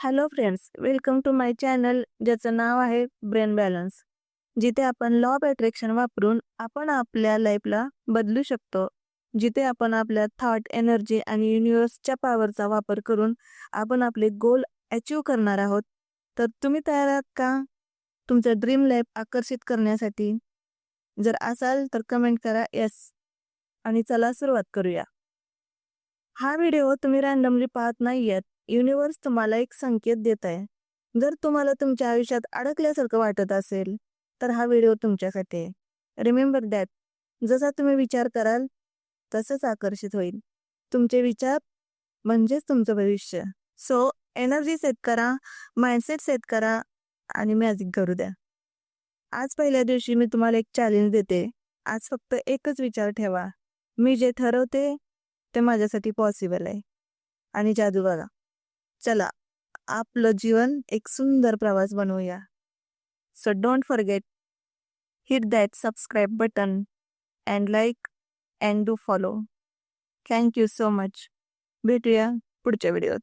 Hello friends, welcome to my channel ज्याचं नाव आहे ब्रेन बॅलन्स. जिथे आपण लॉ ऑफ अट्रॅक्शन वापरून आपण आपल्या लाईफला बदलू शकतो. जिथे आपण आपल्या थॉट, एनर्जी आणि युनिवर्सच्या पॉवरचा वापर करून आपण आपले गोल अचीव करणार आहोत. तर तुम्ही तयार आहात का तुमचं ड्रीम लाईफ आकर्षित करण्यासाठी? जर असाल तर कमेंट करा येस आणि चला सुरुवात करूया. हा व्हिडिओ तुम्ही रॅन्डमली पाहत नाहीयेत. युनिवर्स तुम्हाला एक संकेत देत आहे. जर तुम्हाला तुमच्या आयुष्यात अडकल्यासारखं वाटत असेल तर हा व्हिडिओ तुमच्यासाठी आहे. रिमेंबर दॅट जसा तुम्ही विचार कराल तसंच आकर्षित होईल. तुमचे विचार म्हणजेच तुमचं भविष्य. सो एनर्जी सेट करा, माइंडसेट सेट करा आणि मॅजिक करू द्या. आज पहिल्या दिवशी मी तुम्हाला एक चॅलेंज देते. आज फक्त एकच विचार ठेवा, मी जे ठरवते ते माझ्यासाठी पॉसिबल आहे. आणि जादू बघा. चला आपलं जीवन एक सुंदर प्रवास बनवूया. So don't forget, hit that subscribe button and like and do follow. Thank you so much. भेटूया पुढच्या व्हिडिओत.